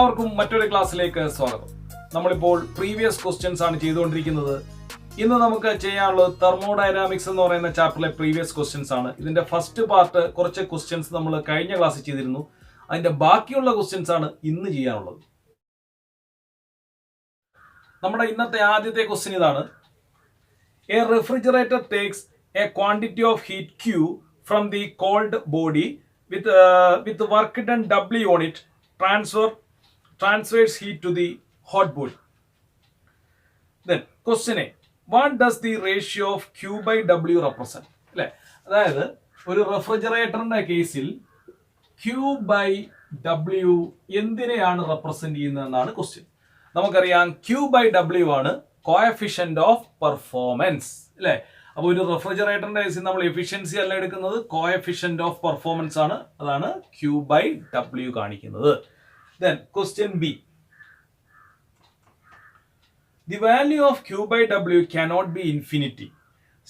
എല്ലാവർക്കും മറ്റൊരു ക്ലാസ്സിലേക്ക് സ്വാഗതം. നമ്മളിപ്പോൾ പ്രീവിയസ് ക്വസ്റ്റ്യൻസ് ആണ് ചെയ്തുകൊണ്ടിരിക്കുന്നത്. ഇന്ന് നമുക്ക് ചെയ്യാനുള്ളത് തെർമോഡൈനാമിക്സ് എന്ന് പറയുന്ന ചാപ്റ്ററിലെ പ്രീവിയസ് ക്വസ്റ്റ്യൻസ് ആണ്. ഇതിന്റെ ഫസ്റ്റ് പാർട്ട് കുറച്ച് ക്വസ്റ്റ്യൻസ് നമ്മൾ കഴിഞ്ഞ ക്ലാസ്സിൽ ചെയ്തിരുന്നു. അതിന്റെ ബാക്കിയുള്ള ക്വസ്റ്റ്യൻസ് ആണ് ഇന്ന് ചെയ്യാനുള്ളത്. നമ്മുടെ ഇന്നത്തെ ആദ്യത്തെ ക്വസ്റ്റ്യൻ ഇതാണ്. A refrigerator takes A quantity of heat Q from the called body with work done W on it transfers heat to the hot body. Then question A, what does the ratio of Q by W represent? അല്ലേ, അതായത് ഒരു റെഫ്രിജറേറ്ററിന്റെ കേസിൽ Q by W എന്തിനെയാണ് represent ചെയ്യുന്നതെന്നാണ് question. നമുക്കറിയാം Q by W ആണ് coefficient of performance അല്ലേ. അപ്പോൾ ഒരു റെഫ്രിജറേറ്ററിന്റെ കേസിൽ നമ്മൾ എഫിഷ്യൻസി അല്ല എടുക്കുന്നത്, കോഎഫിഷ്യന്റ് ഓഫ് പെർഫോമൻസ് ആണ്, അതാണ് Q by W കാണിക്കുന്നത്. Then question B. The value of Q by W cannot be infinity.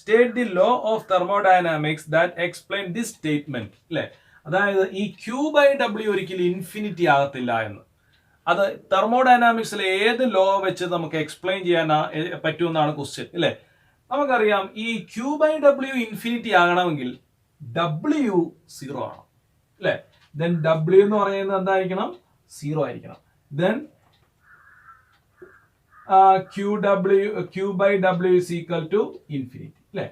State the law of thermodynamics that explain this statement. അല്ലേ, അതായത് ഈ Q by W ഒരിക്കലും infinity ആകത്തില്ല എന്ന്. അത് തെർമോഡൈനാമിക്സിലെ ഏത് ലോ വെച്ച് നമുക്ക് എക്സ്പ്ലെയിൻ ചെയ്യാൻ പറ്റുമെന്നാണ് ക്വസ്റ്റ്യൻ അല്ലേ. നമുക്കറിയാം ഈ Q by W ഇൻഫിനിറ്റി ആകണമെങ്കിൽ W 0 ആണ് അല്ലേ. ദെൻ W എന്ന് പറയുന്നത് എന്തായിരിക്കണം? 0 ആയിരിക്കണം. Then Q by W is equal to infinity അല്ലേ.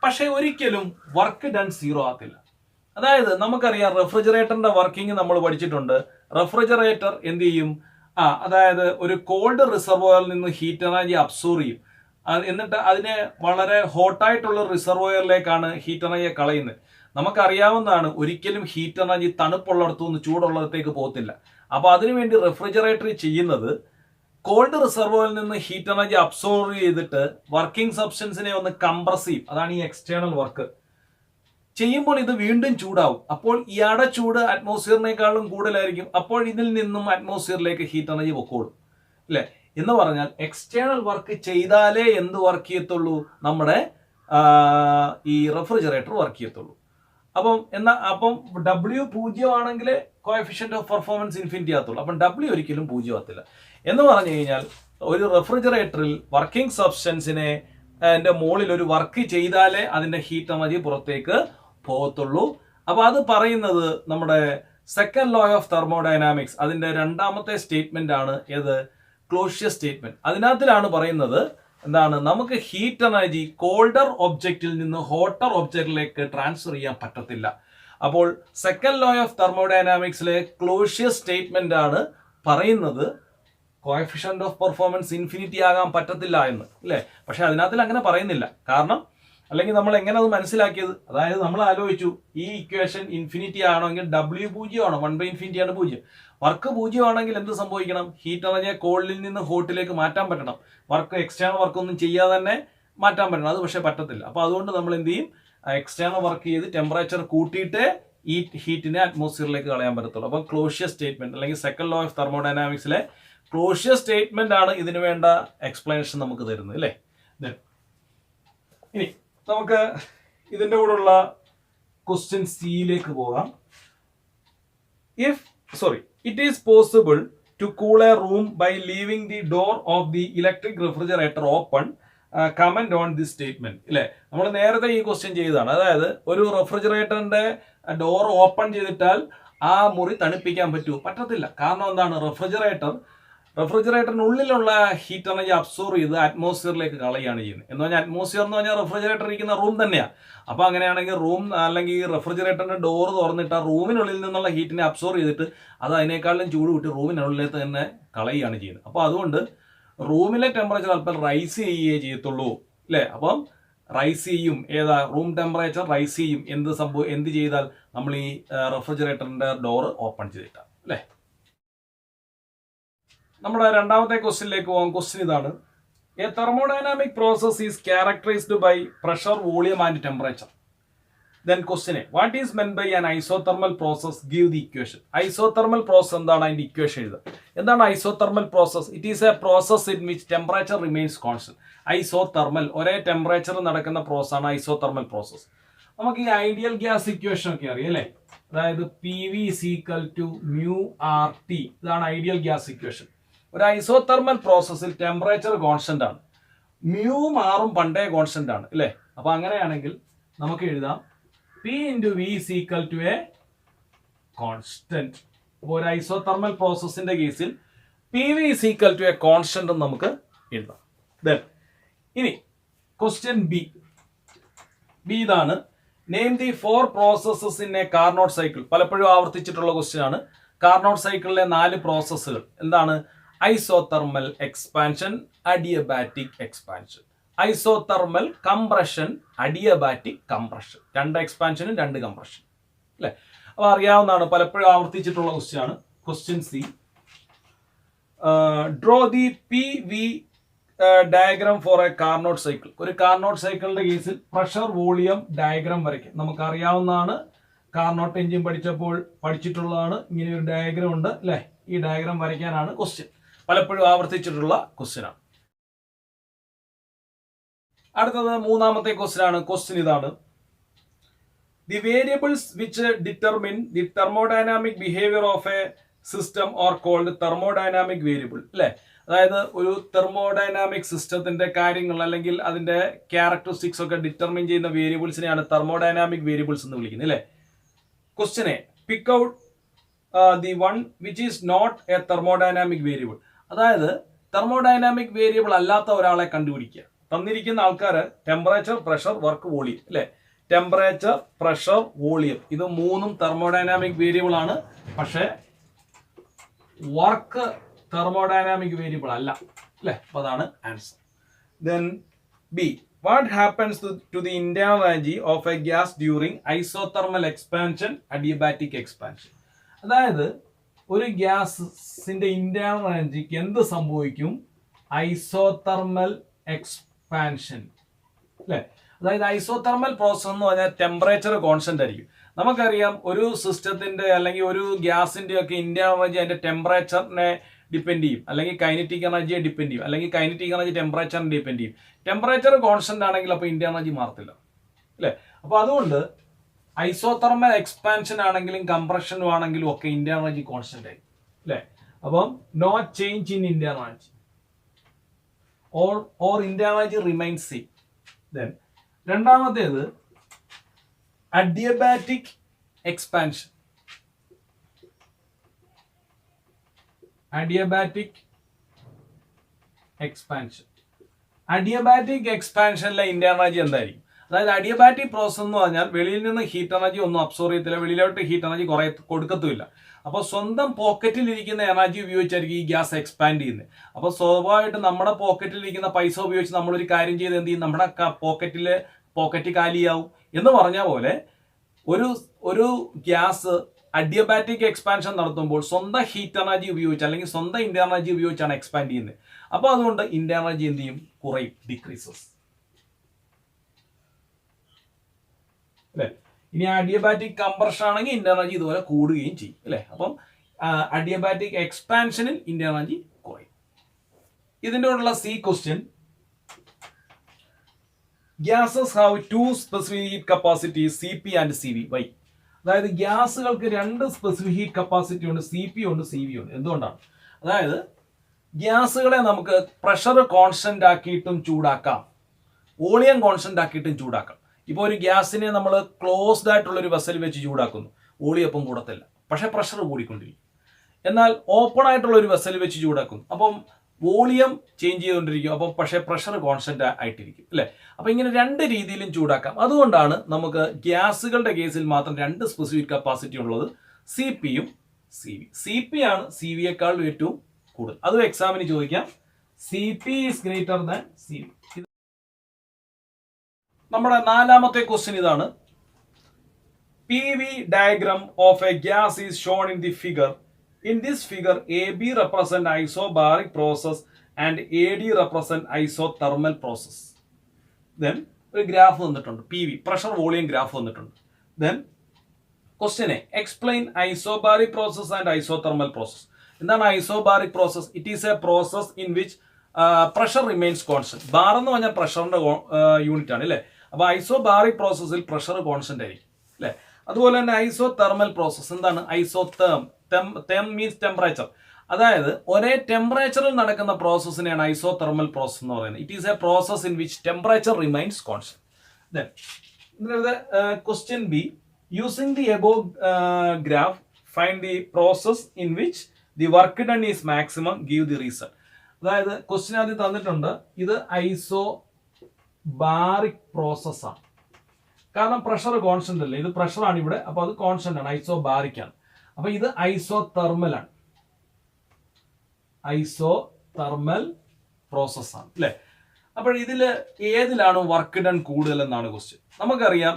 പക്ഷെ ഒരിക്കലും വർക്ക് ഡൺ 0 ആകത്തില്ല. അതായത് നമുക്കറിയാം റെഫ്രിജറേറ്ററിന്റെ വർക്കിംഗ് നമ്മൾ പഠിച്ചിട്ടുണ്ട്. റെഫ്രിജറേറ്റർ എന്ത് ചെയ്യും? അതായത് ഒരു കോൾഡ് റിസർവോയറിൽ നിന്ന് ഹീറ്റ് എനർജി അബ്സോർവ് ചെയ്യും. എന്നിട്ട് അതിനെ വളരെ ഹോട്ടായിട്ടുള്ള റിസർവോയറിലേക്കാണ് ഹീറ്റ് എനർജിയെ കളയുന്നത്. നമുക്കറിയാവുന്നതാണ്, ഒരിക്കലും ഹീറ്റ് എനർജി തണുപ്പുള്ളിടത്തു നിന്ന് ചൂടുള്ളിടത്തേക്ക് പോകത്തില്ല. അപ്പോൾ അതിനുവേണ്ടി റെഫ്രിജറേറ്റർ ചെയ്യുന്നത് കോൾഡ് റിസർവോയറിൽ നിന്ന് ഹീറ്റ് എനർജി അബ്സോർവ് ചെയ്തിട്ട് വർക്കിംഗ് സബ്സ്റ്റൻസിനെ ഒന്ന് കംപ്രസ് ചെയ്യും. അതാണ് ഈ എക്സ്റ്റേണൽ വർക്ക്. ചെയ്യുമ്പോൾ ഇത് വീണ്ടും ചൂടാവും. അപ്പോൾ ഇയാളുടെ ചൂട് അറ്റ്മോസ്ഫിയറിനേക്കാളും കൂടുതലായിരിക്കും. അപ്പോൾ ഇതിൽ നിന്നും അറ്റ്മോസ്ഫിയറിലേക്ക് ഹീറ്റ് എനർജി പൊക്കോളും അല്ലേ. എന്ന് പറഞ്ഞാൽ എക്സ്റ്റേണൽ വർക്ക് ചെയ്താലേ എന്ത് വർക്ക് ചെയ്യത്തുള്ളൂ? നമ്മുടെ ഈ റെഫ്രിജറേറ്റർ വർക്ക് ചെയ്യത്തുള്ളൂ. അപ്പം W 0 ആണെങ്കിൽ കോഎഫിഷ്യന്റ് ഓഫ് പെർഫോമൻസ് ഇൻഫിനിറ്റി ആകത്തുള്ളൂ. അപ്പം W ഒരിക്കലും 0 ആകത്തില്ല. എന്ന് പറഞ്ഞു കഴിഞ്ഞാൽ ഒരു റെഫ്രിജറേറ്ററിൽ വർക്കിംഗ് സബ്സ്റ്റൻസിനെ മുകളിൽ ഒരു വർക്ക് ചെയ്താലേ അതിന്റെ ഹീറ്റ് എനർജി പുറത്തേക്ക് പോകത്തുള്ളൂ. അപ്പൊ അത് പറയുന്നത് നമ്മുടെ സെക്കൻഡ് ലോ ഓഫ് തെർമോഡൈനാമിക്സ് അതിന്റെ രണ്ടാമത്തെ സ്റ്റേറ്റ്മെന്റ് ആണ്. ഏത്? Clausius statement. അതിനകത്തിലാണ് പറയുന്നത് എന്താണ്? നമുക്ക് ഹീറ്റ് എനർജി കോൾഡർ ഒബ്ജക്റ്റിൽ നിന്ന് ഹോട്ടർ ഒബ്ജക്റ്റിലേക്ക് ട്രാൻസ്ഫർ ചെയ്യാൻ പറ്റത്തില്ല. അപ്പോൾ സെക്കൻഡ് ലോ ഓഫ് തെർമോഡൈനാമിക്സിലെ ക്ലോഷ്യസ് സ്റ്റേറ്റ്മെന്റ് ആണ് പറയുന്നത് കോഎഫിഷ്യന്റ് ഓഫ് പെർഫോമൻസ് ഇൻഫിനിറ്റി ആകാൻ പറ്റത്തില്ല എന്ന് അല്ലേ. പക്ഷെ അതിനകത്തിൽ അങ്ങനെ പറയുന്നില്ല. കാരണം അല്ലെങ്കിൽ നമ്മൾ എങ്ങനെ അത് മനസ്സിലാക്കിയത്? അതായത് നമ്മൾ ആലോചിച്ചു, ഈ ഇക്വേഷൻ ഇൻഫിനിറ്റി ആണെങ്കിൽ W 0 ആണ്, 1/∞ ആണ് 0. വർക്ക് 0 ആണെങ്കിൽ എന്ത് സംഭവിക്കണം? ഹീറ്റ് എനർജിയെ കോൾഡിൽ നിന്ന് ഹോട്ടിലേക്ക് മാറ്റാൻ പറ്റണം. വർക്ക് എക്സ്റ്റേണൽ വർക്ക് ഒന്നും ചെയ്യാതെ തന്നെ മാറ്റാൻ പറ്റണം. അത് പക്ഷേ പറ്റത്തില്ല. അപ്പോൾ അതുകൊണ്ട് നമ്മൾ എന്ത് ചെയ്യും? എക്സ്റ്റേണൽ വർക്ക് ചെയ്ത് ടെമ്പറേച്ചർ കൂട്ടിയിട്ട് ഈ ഹീറ്റിനെ അറ്റ്മോസ്ഫിയറിലേക്ക് കളയാൻ പറ്റത്തുള്ളൂ. അപ്പം ക്ലോഷ്യസ് സ്റ്റേറ്റ്മെന്റ് അല്ലെങ്കിൽ സെക്കൻഡ് ലോ ഓഫ് തെർമോഡൈനാമിക്സിലെ ക്ലോഷ്യസ് സ്റ്റേറ്റ്മെന്റ് ആണ് ഇതിനു വേണ്ട എക്സ്പ്ലനേഷൻ നമുക്ക് തരുന്നത് അല്ലേ. ഇനി നമുക്ക് ഇതിന്റെ കൂടെയുള്ള ക്വസ്റ്റ്യൻ സിയിലേക്ക് പോകാം. It is possible to cool a room by leaving the door of the electric refrigerator open. Comment on this statement അല്ലേ. നമ്മൾ നേരത്തെ ഈ ക്വസ്റ്റ്യൻ ചെയ്തതാണ്. അതായത് ഒരു റെഫ്രിജറേറ്ററിന്റെ ഡോർ ഓപ്പൺ ചെയ്തിട്ടാൽ ആ മുറി തണുപ്പിക്കാൻ പറ്റുമോ? പറ്റത്തില്ല. കാരണം എന്താണ്? റെഫ്രിജറേറ്ററിനുള്ളിലുള്ള ഹീറ്റ് എനർജി അബ്സോർവ് ചെയ്ത് അറ്റ്മോസ്ഫിയറിലേക്ക് കളയാണ് ചെയ്യുന്നത്. എന്ന് പറഞ്ഞാൽ അറ്റ്മോസ്ഫിയർ എന്ന് പറഞ്ഞാൽ റെഫ്രിജറേറ്റർ ഇരിക്കുന്ന റൂം തന്നെയാണ്. അപ്പോൾ അങ്ങനെയാണെങ്കിൽ റൂം അല്ലെങ്കിൽ റെഫ്രിജറേറ്ററിന്റെ ഡോർ തുറന്നിട്ട് ആ റൂമിനുള്ളിൽ നിന്നുള്ള ഹീറ്റിനെ അബ്സോർവ് ചെയ്തിട്ട് അത് അതിനേക്കാളും ചൂട് വിട്ട് റൂമിനുള്ളിലേക്ക് തന്നെ കളയുകയാണ് ചെയ്യുന്നത്. അപ്പോൾ അതുകൊണ്ട് റൂമിലെ ടെമ്പറേച്ചർ അല്പം റൈസ് ചെയ്യുകയേ ചെയ്യത്തുള്ളൂ അല്ലേ. അപ്പം റൈസ് ചെയ്യും. ഏതാ? റൂം ടെമ്പറേച്ചർ റൈസ് ചെയ്യും. എന്ത് ചെയ്താൽ? നമ്മൾ ഈ റെഫ്രിജറേറ്ററിന്റെ ഡോർ ഓപ്പൺ ചെയ്തിട്ടാണ് അല്ലേ. നമ്മുടെ രണ്ടാമത്തെ ക്വസ്റ്റ്യനിലേക്ക് പോകാം. ക്വസ്റ്റ്യൻ ഇതാണ്. A thermodynamic process is characterized by pressure, volume and temperature. Then question A, what is meant by an isothermal process? Give the equation. Isothermal process എന്താണ്? അതിന്റെ ഇക്വേഷൻ എഴുതുക. എന്താണ് isothermal process? It is a process in which temperature remains constant. Isothermal ഒരേ temperature നടക്കുന്ന process ആണ് isothermal process. നമുക്ക് ഈ ideal gas equation ഒക്കെ അറിയാം അല്ലേ? അതായത് P V is equal to mu R T. ഇതാണ് ഐഡിയൽ ഗ്യാസ് ഇക്വേഷൻ. ഒരു ഐസോതെർമൽ പ്രോസസ്സിൽ ടെമ്പറേച്ചർ കോൺസ്റ്റന്റ് ആണ്, മ്യൂ മാറും പണ്ടേ കോൺസ്റ്റന്റ് ആണ് അല്ലേ? അപ്പൊ അങ്ങനെയാണെങ്കിൽ നമുക്ക് എഴുതാം P into V is equal to a constant. അപ്പോൾ ഒരു ഐസോതെർമൽ പ്രോസസ്സിന്റെ കേസിൽ P V is equal to a constant നമുക്ക് എഴുതാം. ദെൻ ഇനി ക്വസ്റ്റ്യൻ ബി ഇതാണ്. Name the 4 processes in a Carnot cycle. പലപ്പോഴും ആവർത്തിച്ചിട്ടുള്ള ക്വസ്റ്റ്യൻ ആണ്. കാർനോട്ട് സൈക്കിളിലെ 4 പ്രോസസ്സുകൾ എന്താണ്? Isothermal expansion, adiabatic expansion, isothermal compression, adiabatic compression. 2 എക്സ്പാൻഷനും 2 കംപ്രഷൻ അല്ലെ? അപ്പൊ അറിയാവുന്നതാണ്, പലപ്പോഴും ആവർത്തിച്ചിട്ടുള്ള ക്വസ്റ്റ്യൻ ആണ്. Question C, draw the P V diagram for a Carnot cycle. ഒരു കാർനോട്ട് സൈക്കിളിന്റെ കേസിൽ പ്രഷർ വോളിയം ഡയഗ്രാം വരയ്ക്കും. നമുക്ക് അറിയാവുന്നതാണ്, കാർനോട്ട് എഞ്ചിൻ പഠിച്ചിട്ടുള്ളതാണ്. ഇങ്ങനെ ഒരു ഡയഗ്രാം ഉണ്ട് അല്ലെ? ഈ ഡയഗ്രാം വരയ്ക്കാനാണ് ക്വസ്റ്റ്യൻ. പലപ്പോഴും ആവർത്തിച്ചിട്ടുള്ള ക്വസ്റ്റ്യൻ ആണ്. അടുത്തത് മൂന്നാമത്തെ ക്വസ്റ്റ്യൻ ആണ്. ക്വസ്റ്റ്യൻ ഇതാണ്. The variables which determine the thermodynamic behaviour of A system or called thermodynamic variable അല്ലെ? അതായത് ഒരു തെർമോഡൈനാമിക് സിസ്റ്റത്തിന്റെ കാര്യങ്ങൾ അല്ലെങ്കിൽ അതിന്റെ ക്യാരക്ടറിസ്റ്റിക്സ് ഒക്കെ ഡിറ്റർമിൻ ചെയ്യുന്ന വേരിയബിൾസിനെയാണ് തെർമോഡൈനാമിക് വേരിയബിൾസ് എന്ന് വിളിക്കുന്നത് അല്ലെ? Question A, pick out the one which is not a thermodynamic variable. അതായത് തെർമോഡൈനാമിക് വേരിയബിൾ അല്ലാത്ത ഒരാളെ കണ്ടുപിടിക്കുക. തന്നിരിക്കുന്ന ആൾക്കാര് ടെമ്പറേച്ചർ, പ്രഷർ, വർക്ക്, വോളിയം അല്ലെ? ടെമ്പറേച്ചർ, പ്രഷർ, വോളിയം ഇത് 3ഉം തെർമോഡൈനാമിക് വേരിയബിൾ ആണ്. പക്ഷേ വർക്ക് തെർമോഡൈനാമിക് വേരിയബിൾ അല്ല അല്ലെ? അപ്പൊ അതാണ് answer. Then B, what happens to the internal energy of a gas during isothermal expansion, adiabatic expansion. അതായത് ഒരു ഗ്യാസിന്റെ ഇന്റേണൽ എനർജിക്ക് എന്ത് സംഭവിക്കും ഐസോതെർമൽ എക്സ്പാൻഷൻ അല്ലെ? അതായത് ഐസോതെർമൽ പ്രോസസ് എന്ന് പറഞ്ഞാൽ ടെമ്പറേച്ചർ കോൺസ്റ്റന്റ് ആയിരിക്കും. നമുക്കറിയാം ഒരു സിസ്റ്റത്തിന്റെ അല്ലെങ്കിൽ ഒരു ഗ്യാസിന്റെ ഒക്കെ ഇന്റേണൽ എനർജി അതിന്റെ ടെമ്പറേച്ചറിനെ ഡിപ്പെൻഡ് ചെയ്യും, അല്ലെങ്കിൽ കൈനറ്റിക് എനർജിയെ ഡിപ്പെൻഡ് ചെയ്യും, അല്ലെങ്കിൽ കൈനറ്റിക് എനർജി ടെമ്പറേച്ചറിനെ ഡിപ്പെൻഡ് ചെയ്യും. ടെമ്പറേച്ചർ കോൺസ്റ്റന്റ് ആണെങ്കിൽ അപ്പോൾ ഇന്റേണൽ എനർജി മാറത്തില്ല അല്ലെ? അപ്പൊ അതുകൊണ്ട് ഐസോതെർമൽ എക്സ്പാൻഷൻ ആണെങ്കിലും കംപ്രഷനും ആണെങ്കിലും ഒക്കെ ഇന്റേണൽ എനർജി കോൺസ്റ്റന്റ് ആയി അല്ലെ? അപ്പം no change in internal energy or internal energy remains same. Then രണ്ടാമത്തേത് അഡിയബാറ്റിക് എക്സ്പാൻഷൻ. അഡിയബാറ്റിക് എക്സ്പാൻഷനിലെ ഇന്റേണൽ എനർജി എന്തായിരിക്കും? അതായത് അഡിയബാറ്റിക് പ്രോസസ് എന്ന് പറഞ്ഞാൽ വെളിയിൽ നിന്ന് ഹീറ്റ് എനർജി ഒന്നും അബ്സോർവ് ചെയ്യത്തില്ല, വെളിയിലോട്ട് ഹീറ്റ് എനർജി കുറെ കൊടുക്കത്തുമില്ല. അപ്പോൾ സ്വന്തം പോക്കറ്റിൽ ഇരിക്കുന്ന എനർജി ഉപയോഗിച്ചായിരിക്കും ഈ ഗ്യാസ് എക്സ്പാൻഡ് ചെയ്യുന്നത്. അപ്പോൾ സ്വാഭാവികമായിട്ട് നമ്മുടെ പോക്കറ്റിൽ ഇരിക്കുന്ന പൈസ ഉപയോഗിച്ച് നമ്മളൊരു കാര്യം ചെയ്ത് എന്ത് ചെയ്യും? നമ്മുടെ പോക്കറ്റ് കാലിയാവും എന്ന് പറഞ്ഞ പോലെ ഒരു ഗ്യാസ് അഡിയബാറ്റിക് എക്സ്പാൻഷൻ നടത്തുമ്പോൾ സ്വന്തം ഹീറ്റ് എനർജി ഉപയോഗിച്ച് അല്ലെങ്കിൽ സ്വന്തം ഇന്റേണൽ എനർജി ഉപയോഗിച്ചാണ് എക്സ്പാൻഡ് ചെയ്യുന്നത്. അപ്പോൾ അതുകൊണ്ട് ഇന്റേണൽ എനർജി എന്ത് ചെയ്യും? കുറയും, ഡിക്രീസസ് അല്ലെ? ഇനി അഡിയബാറ്റിക് കംപ്രഷൻ ആണെങ്കിൽ ഇന്റേണൽ എനർജി ഇതുപോലെ കൂടുകയും ചെയ്യും അല്ലെ? അപ്പം അഡിയബാറ്റിക് എക്സ്പാൻഷനിൽ ഇന്റേണൽ എനർജി കുറയും. ഇതിൻ്റെ ഉള്ള C question, gases have 2 specific heat capacity CP and CV. Why? അതായത് ഗ്യാസുകൾക്ക് 2 സ്പെസിഫിക് ഹീറ്റ് കപ്പാസിറ്റി ഉണ്ട്, CP ഉണ്ട്, CV ഉണ്ട്. എന്തുകൊണ്ടാണ്? അതായത് ഗ്യാസുകളെ നമുക്ക് പ്രഷർ കോൺസ്റ്റന്റ് ആക്കിയിട്ടും ചൂടാക്കാം, വോളിയം കോൺസ്റ്റന്റ് ആക്കിയിട്ടും ചൂടാക്കാം. ഇപ്പോൾ ഒരു ഗ്യാസിനെ നമ്മൾ ക്ലോസ്ഡ് ആയിട്ടുള്ള ഒരു വെസൽ വെച്ച് ചൂടാക്കുന്നു, വോളിയം കൂടത്തില്ല, പക്ഷെ പ്രഷർ കൂടിക്കൊണ്ടിരിക്കും. എന്നാൽ ഓപ്പൺ ആയിട്ടുള്ള ഒരു വെസൽ വെച്ച് ചൂടാക്കുന്നു, അപ്പം വോളിയം ചേഞ്ച് ചെയ്തുകൊണ്ടിരിക്കും, അപ്പം പക്ഷേ പ്രഷർ കോൺസ്റ്റന്റ് ആയിട്ടിരിക്കും അല്ലെ? അപ്പൊ ഇങ്ങനെ 2 രീതിയിലും ചൂടാക്കാം. അതുകൊണ്ടാണ് നമുക്ക് ഗ്യാസുകളുടെ കേസിൽ മാത്രം 2 സ്പെസിഫിക് കപ്പാസിറ്റി ഉള്ളത്, CPയും CV. CP ആണ് CVയേക്കാൾ ഏറ്റവും കൂടുതൽ. അതും എക്സാമിന് ചോദിക്കാം. CP is greater than CV. നമ്മുടെ നാലാമത്തെ ക്വസ്റ്റ്യൻ ഇതാണ്. PV diagram of a gas is shown in the figure. In this figure, AB represent isobaric process and AD represent isothermal process. Then ഒരു ഗ്രാഫ് വന്നിട്ടുണ്ട്, PV പ്രഷർ വോളിയം ഗ്രാഫ് വന്നിട്ടുണ്ട്. Then question A, explain isobaric process and isothermal process. എന്താണ് isobaric process? It is a process in which pressure remains constant. Bar എന്ന് പറഞ്ഞാൽ പ്രഷറിന്റെ unit ആണ് അല്ലേ? അപ്പോൾ isobaric പ്രോസസ്സിൽ പ്രഷർ കോൺസ്റ്റന്റ് ആയിരിക്കും അല്ലേ. അതുപോലെ തന്നെ ഐസോ തെർമൽ പ്രോസസ്സ് എന്താണ്? ഐസോ തേം മീൻസ് ടെമ്പറേച്ചർ. അതായത് ഒരേ ടെമ്പറേച്ചറിൽ നടക്കുന്ന പ്രോസസ്സിനെയാണ് ഐസോ തെർമൽ പ്രോസസ് എന്ന് പറയുന്നത്. It is a process in which temperature remains constant. Then, question B, using the above graph, find the process in which the work done is maximum, give the result. അതായത് question ആദ്യം തന്നിട്ടുണ്ട്, ഇത് isobaric process ആണ്. കാരണം pressure constant അല്ലേ, ഇത് പ്രഷറാണ് ഇവിടെ, അപ്പൊ അത് കോൺസ്റ്റന്റ് ആണ്, ഐസോബാറിക് ആണ്. അപ്പൊ ഇത് ഐസോ തെർമൽ ആണ്, ഐസോ തെർമൽ പ്രോസസ് ആണ് അല്ലെ. അപ്പോൾ ഇതില് ഏതിലാണ് വർക്ക് ഡൺ കൂടുതൽ എന്നാണ് ക്വസ്റ്റ്യൻ. നമുക്കറിയാം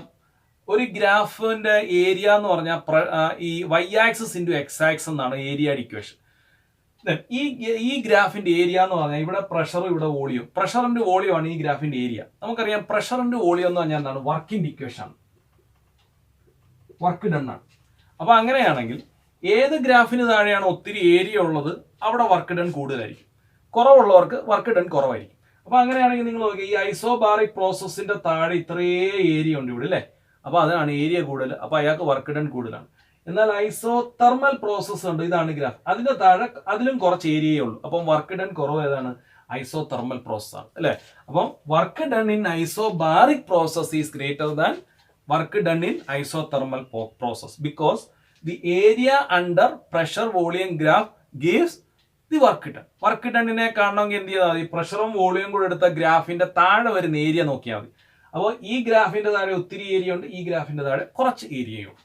ഒരു ഗ്രാഫിന്റെ ഏരിയ എന്ന് പറഞ്ഞാൽ ഈ y axis into x axis എന്നാണ് ഏരിയയുടെ ഇക്വേഷൻ. ഈ ഗ്രാഫിന്റെ ഏരിയ എന്ന് പറഞ്ഞാൽ ഇവിടെ പ്രഷർ, ഇവിടെ വോളിയം, പ്രഷറിന്റെ വോളിയം ആണ് ഈ ഗ്രാഫിന്റെ ഏരിയ. നമുക്കറിയാം പ്രഷറിന്റെ വോളിയം എന്ന് പറഞ്ഞാൽ എന്താണ്? വർക്കിന്റെ ഇക്വേഷൻ ആണ്, വർക്ക് ഡൺ ആണ്. അപ്പൊ അങ്ങനെയാണെങ്കിൽ ഏത് ഗ്രാഫിന് താഴെയാണ് ഒത്തിരി ഏരിയ ഉള്ളത് അവിടെ വർക്ക് ഡൺ കൂടുതലായിരിക്കും, കുറവുള്ളവർക്ക് വർക്ക് ഡൺ കുറവായിരിക്കും. അപ്പൊ അങ്ങനെയാണെങ്കിൽ നിങ്ങൾ നോക്കി, ഈ ഐസോബാറിക് പ്രോസസ്സിന്റെ താഴെ ഇത്രയേ ഏരിയ ഉണ്ട് ഇവിടെ അല്ലേ, അപ്പൊ അതാണ് ഏരിയ കൂടുതൽ, അപ്പൊ അയാൾക്ക് വർക്ക് ഡൺ കൂടുതലാണ്. എന്നാൽ ഐസോ തെർമൽ പ്രോസസ് ഉണ്ട്, ഇതാണ് ഗ്രാഫ്, അതിന്റെ താഴെ അതിലും കുറച്ച് ഏരിയയേ ഉള്ളൂ, അപ്പം വർക്ക് ഡൺ കുറവ് ഏതാണ്? ഐസോ തെർമൽ പ്രോസസ് ആണ് അല്ലെ. അപ്പം work done in isobaric process is greater than work done in isothermal process because the area under pressure volume graph gives the work done. Work ഡണ്ണിനെ കാണണമെങ്കിൽ എന്ത് ചെയ്താൽ മതി? പ്രഷറും വോളിയം കൂടെ എടുത്ത ഗ്രാഫിന്റെ താഴെ വരുന്ന ഏരിയ നോക്കിയാൽ മതി. അപ്പോൾ ഈ ഗ്രാഫിന്റെ താഴെ ഒത്തിരി ഏരിയ ഉണ്ട്, ഈ ഗ്രാഫിന്റെ താഴെ കുറച്ച് ഏരിയയുണ്ട്.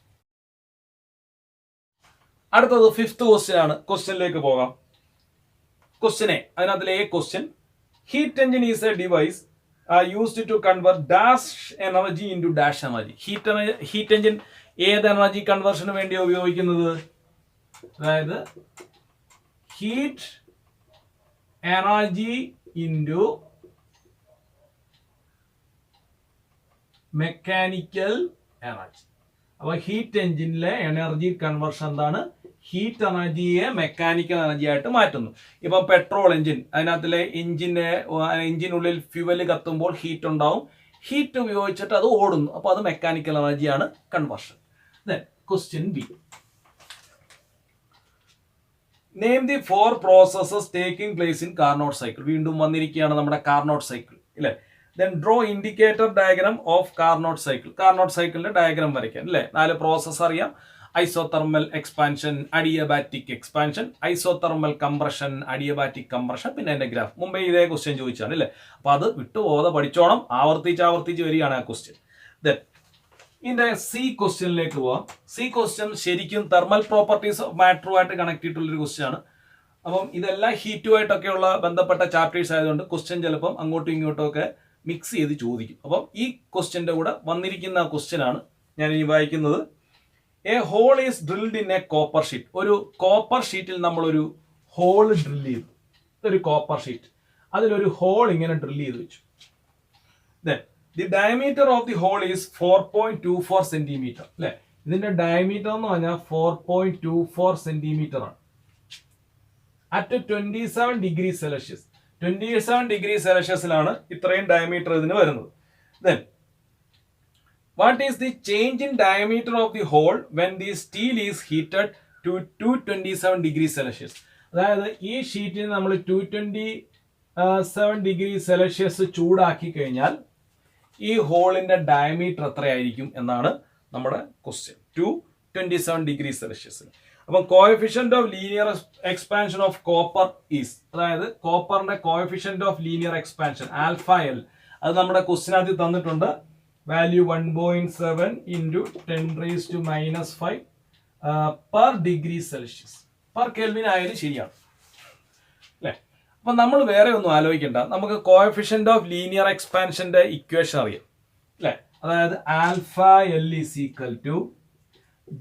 അടുത്തത് 5th ക്വസ്റ്റ്യൻ ആണ്. ക്വസ്റ്റ്യനിലേക്ക് പോകാം. ക്വസ്റ്റ്യനെ അതിനകത്തിലെ question, heat engine is a device used to convert dash energy into dash energy. Heat engine ഏത് എനർജി കൺവേർഷന് വേണ്ടി ഉപയോഗിക്കുന്നത്? അതായത് heat energy into mechanical energy. അപ്പൊ ഹീറ്റ് എഞ്ചിനിലെ എനർജി കൺവേർഷൻ എന്താണ്? ഹീറ്റ് എനർജിയെ മെക്കാനിക്കൽ എനർജി ആയിട്ട് മാറ്റുന്നു. ഇപ്പൊ പെട്രോൾ എഞ്ചിൻ, അതിനകത്തിലെ എഞ്ചിനുള്ളിൽ ഫ്യൂവല് കത്തുമ്പോൾ ഹീറ്റ് ഉണ്ടാവും, ഹീറ്റ് ഉപയോഗിച്ചിട്ട് അത് ഓടുന്നു, അപ്പൊ അത് മെക്കാനിക്കൽ എനർജിയാണ് conversion. Question B, name the 4 processes taking place in Carnot cycle. വീണ്ടും വന്നിരിക്കുകയാണ് നമ്മുടെ കാർനോട്ട് സൈക്കിൾ അല്ലെ. Then draw indicator diagram of Carnot cycle. Carnot സൈക്കിളിന്റെ ഡയഗ്രാം വരയ്ക്കാൻ അല്ലെ. 4 പ്രോസസ് അറിയാം: isothermal expansion, adiabatic expansion, isothermal compression, adiabatic compression, പിന്നെ എന്റെ ഗ്രാഫ്. മുമ്പേ ഇതേ ക്വസ്റ്റ്യൻ ചോദിച്ചാണ് അല്ലെ. അപ്പൊ അത് വിട്ടുപോകാതെ പഠിച്ചോണം, ആവർത്തിച്ച് വരികയാണ് ആ ക്വസ്റ്റ്യൻ. ദെൻ ഇതിന്റെ സി ക്വസ്റ്റ്യനിലേക്ക് പോവാം. സി ക്വസ്റ്റ്യൻ ശരിക്കും തെർമൽ പ്രോപ്പർട്ടീസ് ഓഫ് മാറ്ററുമായിട്ട് കണക്ട് ചെയ്തിട്ടുള്ളൊരു ക്വസ്റ്റ്യൻ ആണ്. അപ്പം ഇതെല്ലാം ഹീറ്റുമായിട്ടൊക്കെയുള്ള ബന്ധപ്പെട്ട ചാപ്റ്റേഴ്സ് ആയതുകൊണ്ട് ക്വസ്റ്റ്യൻ ചിലപ്പം അങ്ങോട്ടും ഇങ്ങോട്ടും ഒക്കെ മിക്സ് ചെയ്ത് ചോദിക്കും. അപ്പം ഈ ക്വസ്റ്റ്യന്റെ കൂടെ വന്നിരിക്കുന്ന ക്വസ്റ്റ്യൻ ആണ് ഞാൻ ഇനി വായിക്കുന്നത്. A hole is drilled in a copper sheet. ഒരു കോപ്പർ ഷീറ്റിൽ നമ്മളൊരു ഹോൾ ഡ്രിൽ ചെയ്തു. ഇതൊരു കോപ്പർ ഷീറ്റ്, അതിലൊരു ഹോൾ ഇങ്ങനെ ഡ്രിൽ ചെയ്ത് വെച്ചു. Then the diameter of the hole is 4.24 centimetre അല്ലെ. ഇതിന്റെ ഡയമീറ്റർ എന്ന് പറഞ്ഞാൽ 4.24 സെന്റിമീറ്റർ ആണ്. അറ്റ് 27 ഡിഗ്രി സെൽഷ്യസ്, 27 ഡിഗ്രി സെൽഷ്യസിലാണ് ഇത്രയും ഡയമീറ്റർ ഇതിന് വരുന്നത്. Then what is the change in diameter of the hole when the steel is heated to 227 degree Celsius. അതായത് ഈ ഷീറ്റിന് നമ്മൾ 227 ഡിഗ്രി സെൽഷ്യസ് ചൂടാക്കി കഴിഞ്ഞാൽ ഈ ഹോളിന്റെ ഡയമീറ്റർ എത്രയായിരിക്കും എന്നാണ് നമ്മുടെ ക്വസ്റ്റ്യൻ. 227 degree Celsius. അപ്പം coefficient of linear expansion of copper is, അതായത് കോപ്പറിന്റെ coefficient of linear expansion alpha L, അത് നമ്മുടെ ക്വസ്റ്റ്യനകത്ത് തന്നിട്ടുണ്ട്. Value 1.7 into 10⁻⁻5 per degree Celsius. Per kelvin ആയാലും ശരിയാണ് അല്ലെ. അപ്പൊ നമ്മൾ വേറെ ഒന്നും ആലോചിക്കണ്ട, നമുക്ക് കോഎഫിഷ്യന്റ് ഓഫ് ലീനിയർ എക്സ്പാൻഷന്റെ ഇക്വേഷൻ അറിയാം അല്ലെ. അതായത് alpha L is equal to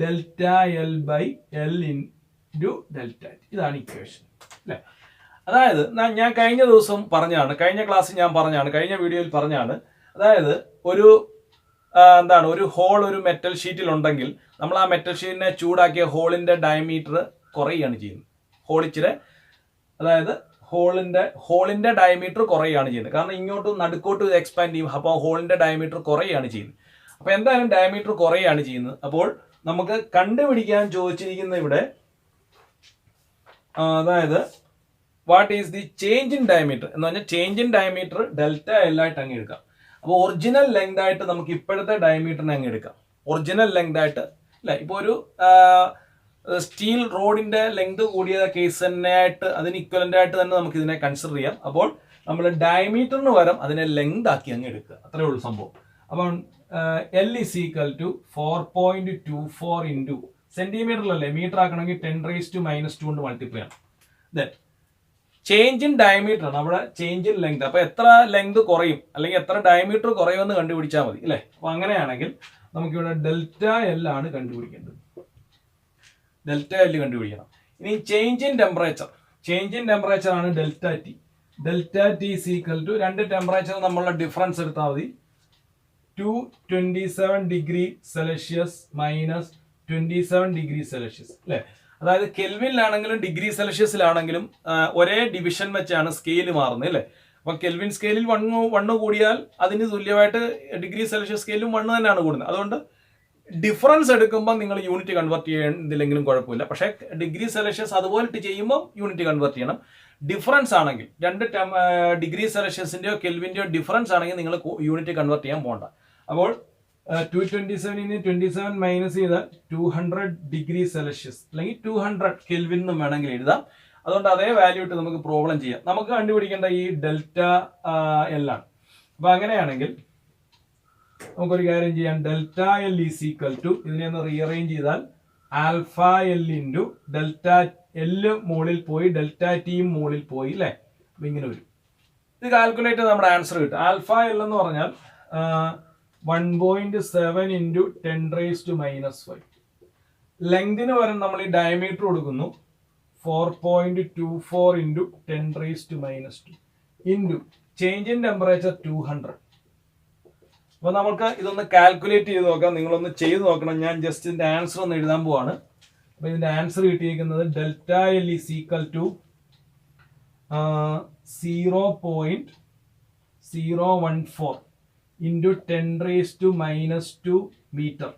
delta L by L into delta. ഇതാണ് ഇക്വേഷൻ അല്ലെ. അതായത് ഞാൻ കഴിഞ്ഞ ദിവസം പറഞ്ഞാണ്, കഴിഞ്ഞ ക്ലാസ്സിൽ ഞാൻ പറഞ്ഞാണ്, കഴിഞ്ഞ വീഡിയോയിൽ പറഞ്ഞാണ്. അതായത് ഒരു ഒരു ഹോൾ ഒരു മെറ്റൽ ഷീറ്റിൽ ഉണ്ടെങ്കിൽ നമ്മൾ ആ മെറ്റൽ ഷീറ്റിനെ ചൂടാക്കിയ ഹോളിന്റെ ഡയമീറ്റർ കുറയുകയാണ് ചെയ്യുന്നത്. ഹോൾ ഇച്ചിരി, അതായത് ഹോളിന്റെ ഡയമീറ്റർ കുറയുകയാണ് ചെയ്യുന്നത്. കാരണം ഇങ്ങോട്ടും നടുക്കോട്ട് എക്സ്പാൻഡ് ചെയ്യും. അപ്പോൾ ഹോളിന്റെ ഡയമീറ്റർ കുറയുകയാണ് ചെയ്യുന്നത്. അപ്പോൾ എന്തായാലും ഡയമീറ്റർ കുറയുകയാണ് ചെയ്യുന്നത്. അപ്പോൾ നമുക്ക് കണ്ടുപിടിക്കാൻ ചോദിച്ചിരിക്കുന്ന ഇവിടെ അതായത് what is the change in diameter എന്ന് പറഞ്ഞാൽ change in diameter delta L ആയിട്ട് അങ്ങ് എടുക്കാം. അപ്പോൾ ഒറിജിനൽ ലെങ്ത് ആയിട്ട് നമുക്ക് ഇപ്പോഴത്തെ ഡയമീറ്ററിനെ അങ്ങ് എടുക്കാം. ഒറിജിനൽ ലെങ്ത് ആയിട്ട് അല്ലെ, ഇപ്പോൾ ഒരു സ്റ്റീൽ റോഡിന്റെ ലെങ്ത് കൂടിയ കേസ് തന്നെയായിട്ട് അതിന് ഇക്വലന്റ് ആയിട്ട് തന്നെ നമുക്ക് ഇതിനെ കൺസിഡർ ചെയ്യാം. അപ്പോൾ നമ്മൾ ഡയമീറ്ററിന് പകരം അതിനെ ലെങ്ത് ആക്കി അങ്ങ് എടുക്കുക. അത്രേ ഉള്ളൂ സംഭവം. അപ്പം L is equal to 4.24 into സെന്റിമീറ്ററിലല്ലേ, metre ആക്കണമെങ്കിൽ 10⁻² കൊണ്ട് മൾട്ടിപ്ലൈ ആണ്. ദെൻ ചേഞ്ച് ഇൻ ഡയമീറ്റർ ആണ് അവിടെ ചേഞ്ച് ഇൻ ലെങ്ത്. അപ്പൊ എത്ര ലെങ്ത് കുറയും അല്ലെങ്കിൽ എത്ര ഡയമീറ്റർ കുറയുമെന്ന് കണ്ടുപിടിച്ചാൽ മതി അല്ലേ. അപ്പൊ അങ്ങനെയാണെങ്കിൽ നമുക്കിവിടെ ഡെൽറ്റ എൽ ആണ് കണ്ടുപിടിക്കേണ്ടത്. ഡെൽറ്റ എൽ കണ്ടുപിടിക്കണം. ഇനി ചേഞ്ച് ഇൻ ടെമ്പറേച്ചർ ആണ് delta T. Delta T is equal to രണ്ട് ടെമ്പറേച്ചർ നമ്മളുടെ ഡിഫറൻസ് എടുത്താൽ മതി. 227 degree Celsius minus 27 degree Celsius അല്ലെ. അതായത് കെൽവിനിലാണെങ്കിലും ഡിഗ്രി സെൽഷ്യസിലാണെങ്കിലും ഒരേ ഡിവിഷൻ വെച്ചാണ് സ്കെയിൽ മാറുന്നത് അല്ലേ. അപ്പൊ കെൽവിൻ സ്കെയിലിൽ 1 കൂടിയാൽ അതിന് തുല്യമായിട്ട് ഡിഗ്രി സെൽഷ്യസ് സ്കെയിലും 1 തന്നെയാണ് കൂടുന്നത്. അതുകൊണ്ട് ഡിഫറൻസ് എടുക്കുമ്പോൾ നിങ്ങൾ യൂണിറ്റ് കൺവേർട്ട് ചെയ്യുന്നില്ലെങ്കിലും കുഴപ്പമില്ല. പക്ഷേ ഡിഗ്രി സെൽഷ്യസ് അതുപോലെ ചെയ്യുമ്പോൾ യൂണിറ്റ് കൺവേർട്ട് ചെയ്യണം. ഡിഫറൻസ് ആണെങ്കിൽ രണ്ട് ഡിഗ്രി സെൽഷ്യസിന്റെയോ കെൽവിന്റെയോ ഡിഫറൻസ് ആണെങ്കിൽ നിങ്ങൾ യൂണിറ്റ് കൺവേർട്ട് ചെയ്യാൻ പോകണ്ട. അപ്പോൾ 227 27 മൈനസ് ചെയ്താൽ 200 ഡിഗ്രി സെൽഷ്യസ് അല്ലെങ്കിൽ 200 കെൽവിൻ എന്നും വേണമെങ്കിൽ എഴുതാം. അതുകൊണ്ട് അതേ വാല്യൂ ഇട്ട് നമുക്ക് പ്രോബ്ലം ചെയ്യാം. നമുക്ക് കണ്ടുപിടിക്കേണ്ട ഈ ഡെൽറ്റ എൽ ആണ്. അപ്പൊ അങ്ങനെയാണെങ്കിൽ നമുക്കൊരു കാര്യം ചെയ്യാം. Delta L is equal to ഇതിനെ ഒന്ന് റീഅറേഞ്ച് ചെയ്താൽ ആൽഫ എൽ ഇൻറ്റു ഡെൽറ്റ എല്ല് മുകളിൽ പോയി ഡെൽറ്റ ടിയും മുകളിൽ പോയി അല്ലേ. അപ്പൊ ഇങ്ങനെ വരും. ഇത് കാൽക്കുലേറ്റ് ചെയ്ത് നമ്മുടെ ആൻസർ കിട്ടും. ആൽഫ എൽ എന്ന് പറഞ്ഞാൽ 1.7 ഇൻറ്റു 10⁻⁻5. ലെങ്തിന് പകരം നമ്മൾ ഈ ഡയമീറ്റർ കൊടുക്കുന്നു 4.24 into 10⁻² into change in temperature 200. അപ്പൊ നമുക്ക് ഇതൊന്ന് കാൽക്കുലേറ്റ് ചെയ്ത് നോക്കാം. നിങ്ങളൊന്ന് ചെയ്ത് നോക്കണം. ഞാൻ ജസ്റ്റ് ഇതിന്റെ ആൻസർ ഒന്ന് എഴുതാൻ പോവാണ്. അപ്പൊ ഇതിന്റെ ആൻസർ കിട്ടിയിരിക്കുന്നത് delta L is equal to 0.014 into 10⁻² metre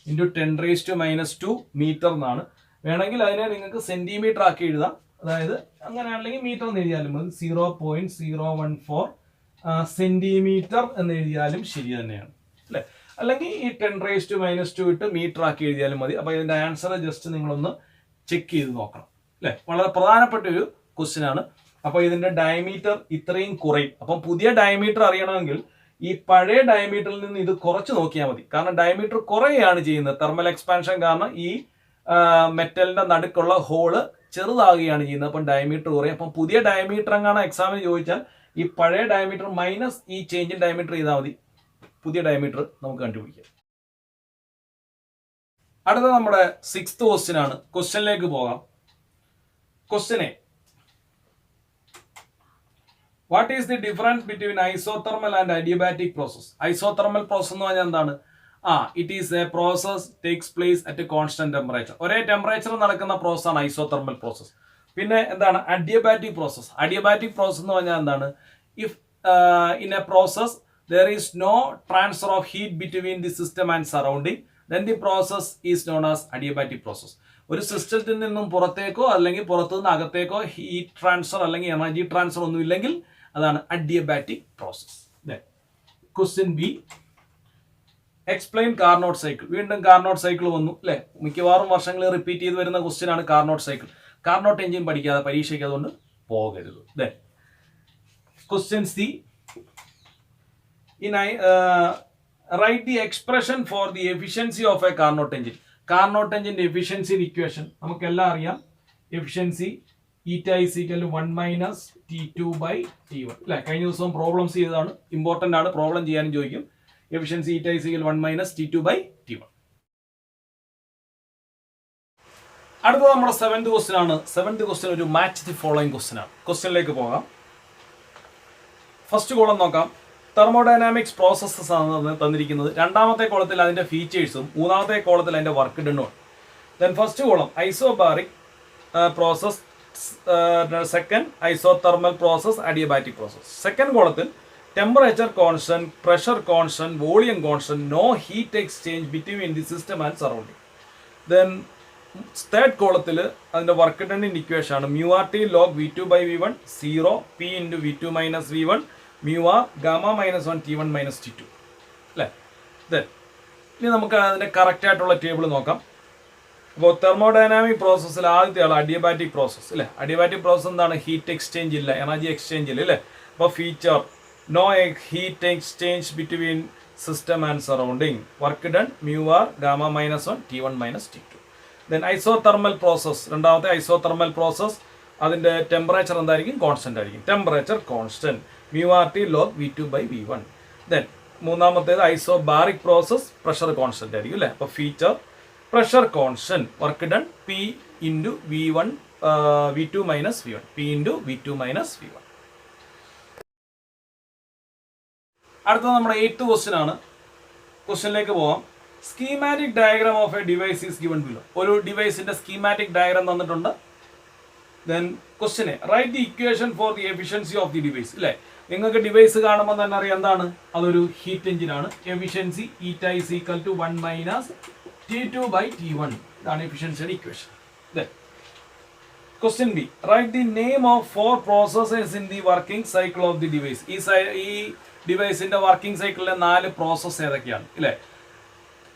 into 10⁻² metre എന്നാണ്. വേണമെങ്കിൽ അതിനെ നിങ്ങൾക്ക് സെന്റിമീറ്റർ ആക്കി എഴുതാം. അതായത് അങ്ങനെയാണെങ്കിൽ മീറ്റർ എന്ന് എഴുതിയാലും മതി. 0.014 സെന്റിമീറ്റർ എന്ന് എഴുതിയാലും ശരി തന്നെയാണ് അല്ലെ. അല്ലെങ്കിൽ ഈ 10⁻² ഇട്ട് മീറ്റർ ആക്കി എഴുതിയാലും മതി. അപ്പൊ ഇതിന്റെ ആൻസർ ജസ്റ്റ് നിങ്ങളൊന്ന് ചെക്ക് ചെയ്ത് നോക്കണം അല്ലെ. വളരെ പ്രധാനപ്പെട്ട ഒരു ക്വസ്റ്റ്യൻ ആണ്. അപ്പൊ ഇതിന്റെ ഡയമീറ്റർ ഇത്രയും കുറയും. അപ്പം പുതിയ ഡയമീറ്റർ അറിയണമെങ്കിൽ ഈ പഴയ ഡയമീറ്ററിൽ നിന്ന് ഇത് കുറച്ച് നോക്കിയാൽ മതി. കാരണം ഡയമീറ്റർ കുറയുകയാണ് ചെയ്യുന്നത്. തെർമൽ എക്സ്പാൻഷൻ കാരണം ഈ മെറ്റലിന്റെ നടുക്കുള്ള ഹോള് ചെറുതാകുകയാണ് ചെയ്യുന്നത്. അപ്പം ഡയമീറ്റർ കുറയും. അപ്പം പുതിയ ഡയമീറ്റർ എങ്ങാണ് എക്സാമിന് ചോദിച്ചാൽ ഈ പഴയ ഡയമീറ്റർ മൈനസ് ഈ ചേഞ്ച് ഇൻ ഡയമീറ്റർ ചെയ്താൽ മതി. പുതിയ ഡയമീറ്റർ നമുക്ക് കണ്ടുപിടിക്കാം. അടുത്ത നമ്മുടെ 6th ക്വസ്റ്റ്യൻ ആണ്. ക്വസ്റ്റ്യനിലേക്ക് പോകാം. ക്വസ്റ്റ്യനെ what is the difference between isothermal and adiabatic process? Isothermal process എന്ന് പറഞ്ഞാൽ എന്താണ്? It is a process takes place at a constant temperature. ഒരേ ടെമ്പറേച്ചർ നടക്കുന്ന പ്രോസസ് ആണ് ഐസോതെർമൽ പ്രോസസ്. പിന്നെ എന്താണ് അഡിയബാറ്റിക് പ്രോസസ്? അഡിയബാറ്റിക് പ്രോസസ് എന്ന് പറഞ്ഞാൽ എന്താണ്? If in a process there is no transfer of heat between the system and surrounding, then the process is known as adiabatic process. ഒരു സിസ്റ്റത്തിൽ നിന്നും പുറത്തേക്കോ അല്ലെങ്കിൽ പുറത്തുനിന്ന് അകത്തേക്കോ ഹീറ്റ് ട്രാൻസ്ഫർ അല്ലെങ്കിൽ എനർജി ട്രാൻസ്ഫർ ഒന്നും ഇല്ലെങ്കിൽ അതാണ് adiabatic process. Question B, explain Carnot cycle. വീണ്ടും കാർനോട്ട് സൈക്കിൾ വന്നു അല്ലെ. മിക്കവാറും വർഷങ്ങളിൽ റിപ്പീറ്റ് ചെയ്ത് വരുന്ന ക്വസ്റ്റ്യൻ ആണ് കാർനോട്ട് സൈക്കിൾ. കാർനോട്ട് എഞ്ചിൻ പഠിക്കാതെ പരീക്ഷയ്ക്ക് അതുകൊണ്ട് പോകരുത്. Question C, write the expression for the efficiency of a Carnot engine. Carnot engine efficiency equation നമുക്കെല്ലാം അറിയാം. Efficiency eta is equal to 1 minus T2 by T1 അല്ലെ. കഴിഞ്ഞ ദിവസം പ്രോബ്ലംസ് ചെയ്തതാണ്, ഇമ്പോർട്ടന്റ് ആണ്, പ്രോബ്ലം ചെയ്യാനും ചോദിക്കും. Efficiency eta is equal to 1 minus T2 by T1. അടുത്തത് നമ്മുടെ 7th ക്വസ്റ്റ്യൻ ആണ്. 7th ക്വസ്റ്റ്യൻ ഒരു മാച്ച് ദി ഫോളോയിങ് ക്വസ്റ്റ്യൻ ആണ്. ക്വസ്റ്റ്യനിലേക്ക് പോകാം. ഫസ്റ്റ് കോളം നോക്കാം. തെർമോഡൈനാമിക്സ് പ്രോസസ്സസ് ആണ് തന്നിരിക്കുന്നത്. രണ്ടാമത്തെ കോളത്തിൽ അതിന്റെ ഫീച്ചേഴ്സും മൂന്നാമത്തെ കോളത്തിൽ അതിന്റെ വർക്ക് ഡണ്ണും. Then first column isobaric process second isothermal process, adiabatic process. Second കോളത്തിൽ temperature constant, pressure constant, volume constant, no heat exchange between the system and surrounding. Then third കോളത്തിൽ അതിൻ്റെ വർക്ക് ഡണ്ണിൻ്റെ ഇക്വേഷൻ ആണ് mu R T log V2 by V1 0 P into V2 minus V1 mu R gamma minus 1 T1 minus T2 അല്ലേ. Then ഇനി നമുക്ക് അതിൻ്റെ correct ആയിട്ടുള്ള table നോക്കാം. അപ്പോൾ തെർമോഡൈനാമിക് പ്രോസസ്സിൽ ആദ്യത്തെ ആൾ അഡിയബാറ്റിക് പ്രോസസ്സ് അല്ലേ. അഡിയബാറ്റിക് പ്രോസസ്സ് എന്താണ്? ഹീറ്റ് എക്സ്ചേഞ്ച് ഇല്ല, എനർജി എക്സ്ചേഞ്ച് ഇല്ല അല്ലേ. അപ്പോൾ feature no heat exchange between system and surrounding, work done mu R gamma minus 1 T1 minus T2. Then isothermal process, രണ്ടാമത്തെ ഐസോതെർമൽ പ്രോസസ്, അതിൻ്റെ ടെമ്പറേച്ചർ എന്തായിരിക്കും? Constant ആയിരിക്കും. Temperature constant mu R T log V2 by V1. Then മൂന്നാമത്തേത് isobaric process, pressure constant ആയിരിക്കും അല്ലേ. അപ്പോൾ feature pressure constant, work done P into V1 V2 minus V1 P into V2 minus V1. അടുത്തത് നമ്മുടെ 8th question ആണ്. ക്വസ്റ്റ്യനിലേക്ക് പോവാം. Schematic diagram of a device is given below. ഒരു ഡിവൈസിന്റെ സ്കീമാറ്റിക് ഡയഗ്രാം തന്നിട്ടുണ്ട്. ദെൻ ക്വസ്റ്റ്യനെ write the equation for the efficiency of the device അല്ലേ. നിങ്ങൾക്ക് ഡിവൈസ് കാണുമ്പോൾ തന്നെ അറിയാം എന്താണ്, അതൊരു ഹീറ്റ് എഞ്ചിൻ ആണ്. Efficiency eta is equal to 1 minus T2 by T1. ഇതാണ് എഫിഷ്യൻസിയുടെ equation. Then question B right the name of 4 processors in the working cycle of the device. ഈ ഡിവൈസിന്റെ വർക്കിംഗ് സൈക്കിളിലെ 4 പ്രോസസ്സ് ഏതൊക്കെയാണ് ഇല്ലേ.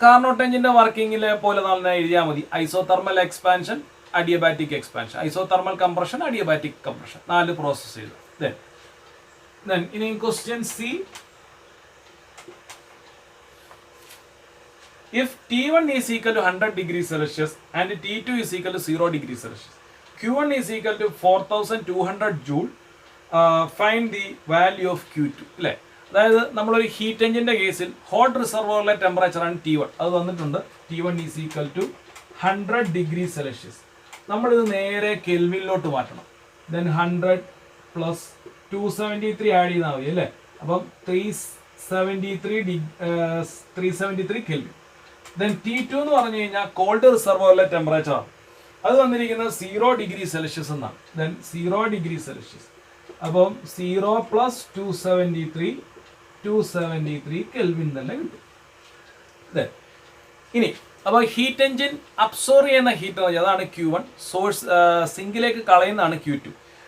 കാർനോട്ട് എഞ്ചിന്റെ വർക്കിങ്ങിലെ പോലെ തന്നെ എഴുതിയാൽ മതി. Isothermal expansion, adiabatic expansion, isothermal compression, adiabatic compression, 4 process ചെയ്തു. ദെൻ ഇനി question C, if T1 is equal to 100 degrees Celsius and T2 is equal to 0 degrees Celsius, Q1 is equal to 4200 joule, find the value of Q2 അല്ലേ. അതായത് നമ്മളൊരു heat എഞ്ചിന്റെ കേസിൽ hot റിസർവോറിലെ temperature ആണ് T1, അത് വന്നിട്ടുണ്ട്. T1 is equal to 100 degree Celsius. നമ്മളിത് നേരെ കെൽവിനിലോട്ട് മാറ്റണം. ദെൻ 100 പ്ലസ് 273 ആഡ് ചെയ്താൽ മതി അല്ലേ. അപ്പം 373 കെൽവിൻ. ദെൻ T2 എന്ന് പറഞ്ഞു കഴിഞ്ഞാൽ കോൾഡ് റിസർവോറിലെ ടെമ്പറേച്ചർ ആണ്. അത് വന്നിരിക്കുന്നത് 0 ഡിഗ്രി സെൽഷ്യസ് എന്നാണ്. Then 0 degree Celsius. അപ്പം 0 പ്ലസ് 273 കെൽവിൻ തന്നെ കിട്ടും. ഇനി അപ്പോൾ ഹീറ്റ് എഞ്ചിൻ അബ്സോർവ് ചെയ്യുന്ന ഹീറ്റ് എനർജി അതാണ് Q1, സോഴ്സ് സിങ്കിലേക്ക് കളയുന്നതാണ് Q2.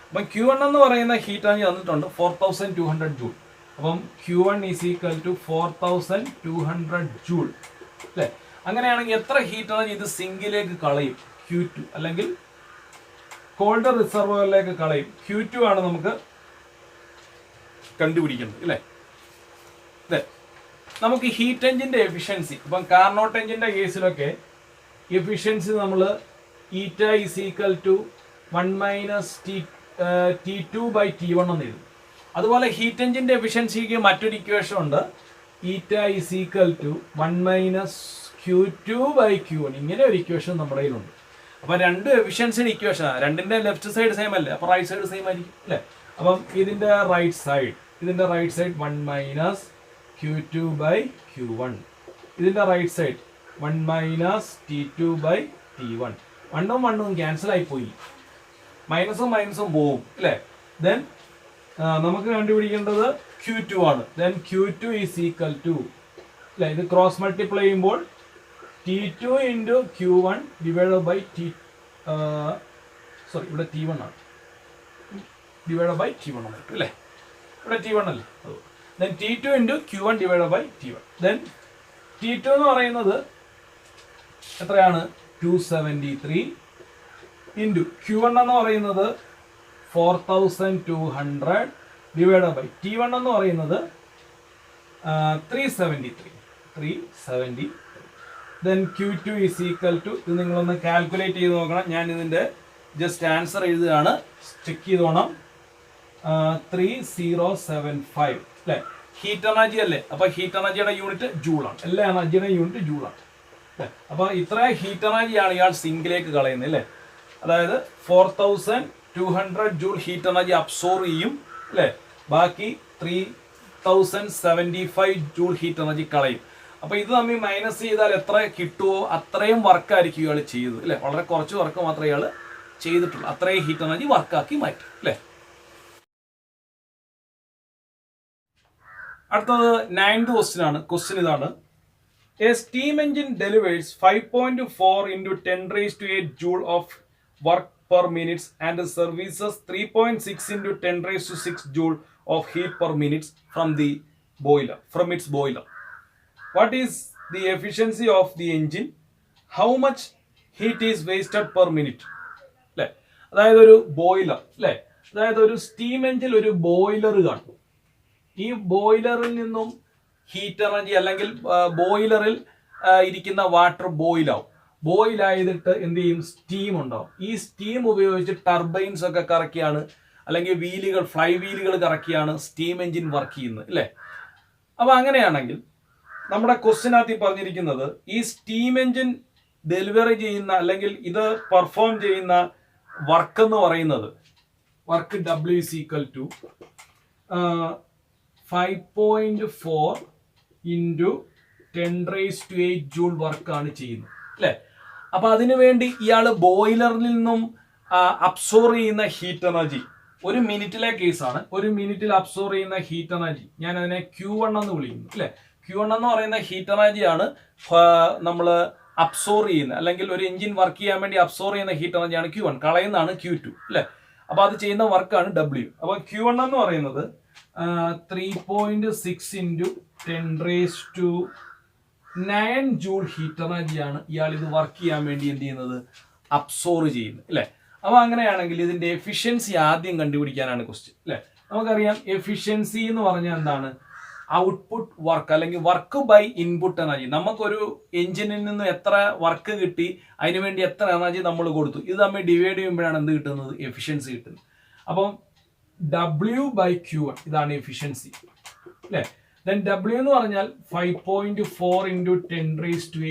അപ്പം Q1 എന്ന് പറയുന്ന ഹീറ്റ് എനർജി തന്നിട്ടുണ്ട് 4200 ജൂൾ. അപ്പം Q1 is equal to 4200 joule അല്ലേ. അങ്ങനെയാണെങ്കിൽ എത്ര ഹീറ്റ് എനർജി ഇത് സിങ്കിലേക്ക് കളയും? Q2 അല്ലെങ്കിൽ കോൾഡ് റിസർവോയറിലേക്ക് കളയും. Q2 ആണ് നമുക്ക് കണ്ടുപിടിക്കുന്നത് അല്ലേ. നമുക്ക് ഹീറ്റ് എഞ്ചിന്റെ എഫിഷ്യൻസി, ഇപ്പം കാർനോട്ട് എഞ്ചിന്റെ കേസിലൊക്കെ എഫിഷ്യൻസി നമ്മൾ eta is equal to 1 minus T2 by T1 എന്ന് എഴുതും. അതുപോലെ ഹീറ്റ് എഞ്ചിന്റെ എഫിഷ്യൻസിക്ക് മറ്റൊരു ഇക്വേഷൻ ഉണ്ട്, eta is equal to 1 minus Q2 by Q1. ഇങ്ങനെ ഒരു ഇക്വേഷൻ നമ്മുടെ കയ്യിലുണ്ട്. അപ്പം രണ്ട് എഫിഷ്യൻസിയുടെ ഇക്വേഷൻ, രണ്ടിന്റെ ലെഫ്റ്റ് സൈഡ് സെയിം അല്ലേ, അപ്പോൾ റൈറ്റ് സൈഡ് സെയിം ആയിരിക്കും അല്ലേ. അപ്പം ഇതിന്റെ right side 1 minus Q2 by Q1. ഇതിന്റെ right side 1 minus T2 by T1. 1ഉം 1ഉം ക്യാൻസൽ ആയി പോയി, മൈനസും പോവും അല്ലേ. ദെൻ നമുക്ക് കണ്ടുപിടിക്കേണ്ടത് Q2 ആണ്. Then Q2 is equal to അല്ലേ, ഇത് ക്രോസ് മൾട്ടിപ്ലൈ ചെയ്യുമ്പോൾ T2 into Q1 divide by ഇവിടെ T1 ആണ്, ഡിവൈഡ് ബൈ T1 ആണ് അല്ലേ. ഇവിടെ T1 അല്ലേ. Then T2 into Q1 divide by T1. Then T2 എന്ന് പറയുന്നത് എത്രയാണ്? 273 ഇൻറ്റു Q1 എന്ന് പറയുന്നത് 4200 ഡിവൈഡ് ബൈ T1 എന്ന് പറയുന്നത് 373. Then Q2 is equal to, ഇത് നിങ്ങളൊന്ന് കാൽക്കുലേറ്റ് ചെയ്ത് നോക്കണം. ഞാൻ ഇതിൻ്റെ ജസ്റ്റ് ആൻസർ എഴുതുകയാണ്, ചെക്ക് ചെയ്തോണം. 3075 അല്ലേ. ഹീറ്റ് എനർജി അല്ലേ, അപ്പോൾ ഹീറ്റ് എനർജിയുടെ യൂണിറ്റ് ജൂളാണ്. എല്ലാ എനർജിയുടെ യൂണിറ്റ് ജൂളാണ് അല്ലേ. അപ്പോൾ ഇത്ര ഹീറ്റ് എനർജിയാണ് ഇയാൾ സിങ്കിലേക്ക് കളയുന്നത് അല്ലേ. അതായത് 4200 ജൂൾ ഹീറ്റ് എനർജി അബ്സോർവ് ചെയ്യും അല്ലേ. ബാക്കി 3075 ജൂൾ ഹീറ്റ് എനർജി കളയും. അപ്പോൾ ഇത് തമ്മിൽ മൈനസ് ചെയ്താൽ എത്ര കിട്ടുമോ അത്രയും വർക്കായിരിക്കും ഇയാൾ ചെയ്തത് അല്ലേ. വളരെ കുറച്ച് വർക്ക് മാത്രമേ ഇയാൾ ചെയ്തിട്ടുള്ളൂ. അത്രയും ഹീറ്റ് എനർജി വർക്കാക്കി മാറ്റി അല്ലേ. അടുത്തത് 9th ക്വസ്റ്റ്യൻ ആണ്. ക്വസ്റ്റ്യൻ ഇതാണ്: A steam engine delivers 5.4 into 10⁸ joule of work per minute and services 3.6 into 10⁶ joule of heat per minute from its boiler. What is the efficiency of the engine? How much heat is wasted per minute? അല്ലേ, അതായത് ഒരു boiler അല്ലേ, അതായത് ഒരു steam engine ഒരു boiler കാണും. ഈ ബോയിലറിൽ നിന്നും ഹീറ്റ് എനർജി അല്ലെങ്കിൽ ബോയിലറിൽ ഇരിക്കുന്ന വാട്ടർ ബോയിലാവും. ബോയിലായിട്ട് എന്ത് ചെയ്യും, സ്റ്റീം ഉണ്ടാവും. ഈ സ്റ്റീം ഉപയോഗിച്ച് ടർബൈൻസ് ഒക്കെ കറക്കിയാണ്, അല്ലെങ്കിൽ വീലുകൾ, ഫ്ലൈ വീലുകൾ കറക്കിയാണ് സ്റ്റീം എഞ്ചിൻ വർക്ക് ചെയ്യുന്നത് അല്ലേ. അപ്പൊ അങ്ങനെയാണെങ്കിൽ നമ്മുടെ ക്വസ്റ്റ്യനകത്ത് പറഞ്ഞിരിക്കുന്നത് ഈ സ്റ്റീം എഞ്ചിൻ ഡെലിവറി ചെയ്യുന്ന അല്ലെങ്കിൽ ഇത് പെർഫോം ചെയ്യുന്ന വർക്ക് എന്ന് പറയുന്നത് work W is equal to 5.4 into 10⁸ joule വർക്കാണ് ചെയ്യുന്നത് അല്ലേ. അപ്പൊ അതിനുവേണ്ടി ഇയാൾ ബോയിലറിൽ നിന്നും അബ്സോർവ് ചെയ്യുന്ന ഹീറ്റ് എനർജി, ഒരു മിനിറ്റിലെ കേസാണ്, ഒരു മിനിറ്റിൽ അബ്സോർവ് ചെയ്യുന്ന ഹീറ്റ് എനർജി ഞാൻ അതിനെ Q1 എന്ന് വിളിക്കുന്നു അല്ലെ. Q1 എന്ന് പറയുന്ന ഹീറ്റ് എനർജിയാണ് നമ്മൾ അബ്സോർവ് ചെയ്യുന്നത്, അല്ലെങ്കിൽ ഒരു എഞ്ചിൻ വർക്ക് ചെയ്യാൻ വേണ്ടി അബ്സോർവ് ചെയ്യുന്ന ഹീറ്റ് എനർജിയാണ് Q1, കളയുന്നതാണ് Q2 അല്ലെ. അപ്പൊ അത് ചെയ്യുന്ന വർക്കാണ് W. അപ്പൊ Q1 എന്ന് പറയുന്നത് 3.6 into 10⁹ ജൂൾ ഹീറ്റ് എനർജിയാണ് ഇയാൾ ഇത് വർക്ക് ചെയ്യാൻ വേണ്ടി എന്ത് ചെയ്യുന്നത്, അബ്സോർവ് ചെയ്യുന്നത് അല്ലെ. അപ്പൊ അങ്ങനെയാണെങ്കിൽ ഇതിന്റെ എഫിഷ്യൻസി ആദ്യം കണ്ടുപിടിക്കാനാണ് ക്വസ്റ്റ്യൻ അല്ലെ. നമുക്കറിയാം എഫിഷ്യൻസി എന്ന് പറഞ്ഞാൽ എന്താണ്, ഔട്ട്പുട്ട് വർക്ക് അല്ലെങ്കിൽ വർക്ക് ബൈ ഇൻപുട്ട് എനർജി. നമുക്കൊരു എഞ്ചിനിൽ നിന്ന് എത്ര വർക്ക് കിട്ടി, അതിനുവേണ്ടി എത്ര എനർജി നമ്മൾ കൊടുത്തു, ഇത് തമ്മിൽ ഡിവൈഡ് ചെയ്യുമ്പോഴാണ് എന്ത് കിട്ടുന്നത്, എഫിഷ്യൻസി കിട്ടുന്നത്. അപ്പം W/Q1 ഇതാണ് എഫിഷ്യൻസി അല്ലെ. ദെൻ W എന്ന് പറഞ്ഞാൽ 5.4 into 10⁸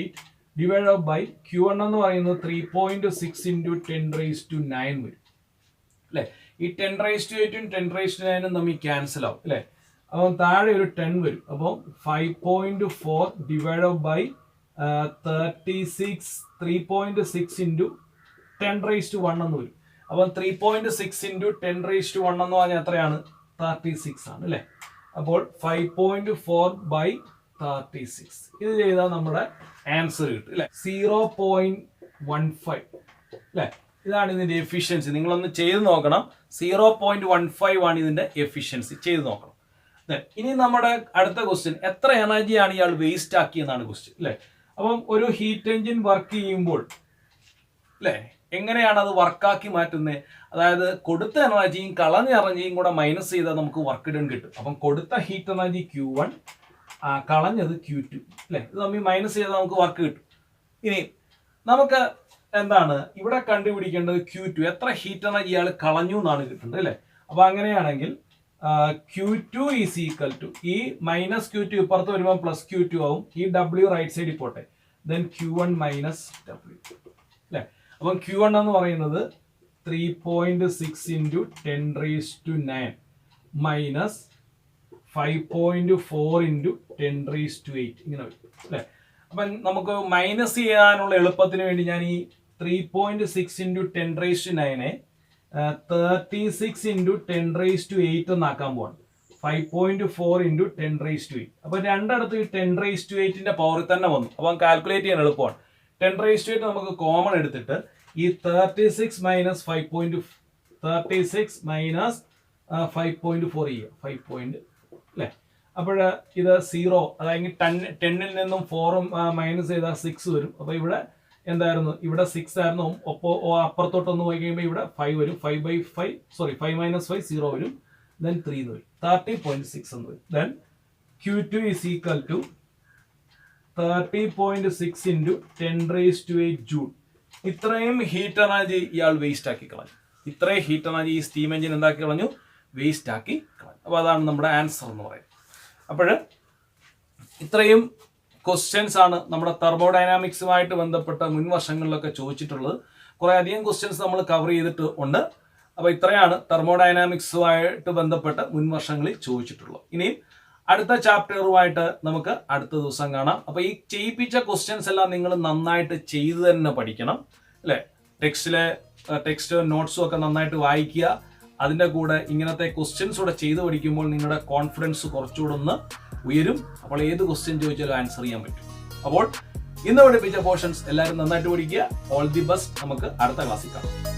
ഡിവൈഡ് ബൈ Q1 എന്ന് പറയുന്നത് 3.6 into 10⁹ വരും അല്ലെ. ഈ 10⁸ 10⁹ തമ്മിൽ ക്യാൻസൽ ആവും അല്ലെ. അപ്പം താഴെ ഒരു 10 വരും. അപ്പം 5.4 ഡിവൈഡ് ബൈ 36 3.6 into 10⁻1 എന്ന് വരും. അപ്പം 3.6 into 10⁻1 എന്ന് പറഞ്ഞാൽ എത്രയാണ്, 36 ആണ് അല്ലെ. അപ്പോൾ 5.4 by 36 ഇത് ചെയ്താൽ നമ്മുടെ ആൻസർ കിട്ടും അല്ലെ, 0.15 അല്ലെ. ഇതാണ് ഇതിന്റെ എഫിഷ്യൻസി. നിങ്ങളൊന്ന് ചെയ്ത് നോക്കണം. 0.15 ആണ് ഇതിന്റെ എഫിഷ്യൻസി, ചെയ്ത് നോക്കണം. ഇനി നമ്മുടെ അടുത്ത ക്വസ്റ്റ്യൻ, എത്ര എനർജിയാണ് ഇയാൾ വേസ്റ്റ് ആക്കിയെന്നാണ് ക്വസ്റ്റ്യൻ അല്ലെ. അപ്പം ഒരു ഹീറ്റ് എഞ്ചിൻ വർക്ക് ചെയ്യുമ്പോൾ അല്ലെ എങ്ങനെയാണ് അത് വർക്കാക്കി മാറ്റുന്നത്, അതായത് കൊടുത്ത എനർജിയും കളഞ്ഞ എനർജിയും കൂടെ മൈനസ് ചെയ്താൽ നമുക്ക് വർക്ക് ഡൺ കിട്ടും. അപ്പം കൊടുത്ത ഹീറ്റ് എനർജി Q1, കളഞ്ഞത് Q2 അല്ലെ. ഇത് തമ്മിൽ മൈനസ് ചെയ്താൽ നമുക്ക് വർക്ക് കിട്ടും. ഇനി നമുക്ക് എന്താണ് ഇവിടെ കണ്ടുപിടിക്കേണ്ടത്, Q2 എത്ര ഹീറ്റ് എനർജി ഇയാൾ കളഞ്ഞു എന്നാണ് കിട്ടുന്നത് അല്ലെ. അപ്പൊ അങ്ങനെയാണെങ്കിൽ Q2 is equal to ഈ മൈനസ് Q2 ഇപ്പുറത്ത് വരുമ്പോൾ പ്ലസ് Q2 ആവും. ഈ W റൈറ്റ് സൈഡിൽ പോട്ടെ. ദെൻ Q1 മൈനസ് W അല്ലെ. അപ്പം Q1 എന്ന് പറയുന്നത് 3.6 into 10⁻9 മൈനസ് 5.4 into 10⁸ ഇങ്ങനെ വരും അല്ലെ. അപ്പം നമുക്ക് മൈനസ് ചെയ്യാനുള്ള എളുപ്പത്തിന് വേണ്ടി ഞാൻ ഈ 3.6 into 10⁻9 36 into 10⁸ എന്നാക്കാൻ പോവാണ്. 5.4 into 10⁸. അപ്പൊ രണ്ടിടത്ത് ഈ 10⁸ പവറിൽ തന്നെ വന്നു. അപ്പൊ കാൽക്കുലേറ്റ് ചെയ്യാൻ എളുപ്പമാണ്. 10⁸ നമുക്ക് കോമൺ എടുത്തിട്ട് ഈ 36 മൈനസ് 5.4 ചെയ്യുക, 5 അല്ലെ. അപ്പോൾ ഇത് 0, അതായത് 10ൽ നിന്നും 4 മൈനസ് ചെയ്താൽ 6 വരും. അപ്പൊ ഇവിടെ എന്തായിരുന്നു, ഇവിടെ 6 ആയിരുന്നു. ഒപ്പം അപ്പുറത്തോട്ടൊന്ന് പോയി കഴിയുമ്പോൾ ഇവിടെ 5 വരും. 5 മൈനസ് 5 0 വരും. ദെൻ 3 എന്ന് വരും. 30.6 എന്ന് വരും. Then Q2 is equal to 30.6 into 10⁸ joule. ഇത്രയും ഹീറ്റ് എനർജി ഇയാൾ വേസ്റ്റ് ആക്കി കളഞ്ഞു. ഇത്രയും ഹീറ്റ് എനർജി ഈ സ്റ്റീം എഞ്ചിൻ എന്താക്കി കളഞ്ഞു, വേസ്റ്റ് ആക്കി കളഞ്ഞു. അപ്പോൾ അതാണ് നമ്മുടെ ആൻസർ എന്ന് പറയുന്നത്. അപ്പോൾ ഇത്രയും ക്വസ്റ്റ്യൻസ് ആണ് നമ്മുടെ തെർമോഡൈനാമിക്സുമായിട്ട് ബന്ധപ്പെട്ട മുൻ വർഷങ്ങളിലൊക്കെ ചോദിച്ചിട്ടുള്ളത്. കുറേ അധികം ക്വസ്റ്റ്യൻസ് നമ്മൾ കവർ ചെയ്തിട്ട് ഉണ്ട്. അപ്പോൾ ഇത്രയാണ് തെർമോഡൈനാമിക്സുമായിട്ട് ബന്ധപ്പെട്ട മുൻ വർഷങ്ങളിൽ ചോദിച്ചിട്ടുള്ളത്. ഇനിയും അടുത്ത ചാപ്റ്ററുമായിട്ട് നമുക്ക് അടുത്ത ദിവസം കാണാം. അപ്പോൾ ഈ ചെയ്യിപ്പിച്ച ക്വസ്റ്റ്യൻസ് എല്ലാം നിങ്ങൾ നന്നായിട്ട് ചെയ്ത് തന്നെ പഠിക്കണം അല്ലേ. ടെക്സ്റ്റിലെ ടെക്സ്റ്റും നോട്ട്സും ഒക്കെ നന്നായിട്ട് വായിക്കുക. അതിൻ്റെ കൂടെ ഇങ്ങനത്തെ ക്വസ്റ്റ്യൻസ് കൂടെ ചെയ്ത് പഠിക്കുമ്പോൾ നിങ്ങളുടെ കോൺഫിഡൻസ് കുറച്ചുകൂടെ ഒന്ന് ഉയരും. അപ്പോൾ ഏത് ക്വസ്റ്റ്യൻ ചോദിച്ചാലും ആൻസർ ചെയ്യാൻ പറ്റും. അപ്പോൾ ഇന്ന് പഠിപ്പിച്ച പോർഷൻസ് എല്ലാവരും നന്നായിട്ട് പഠിക്കുക. All the best. നമുക്ക് അടുത്ത ക്ലാസ്സിൽ കാണാം.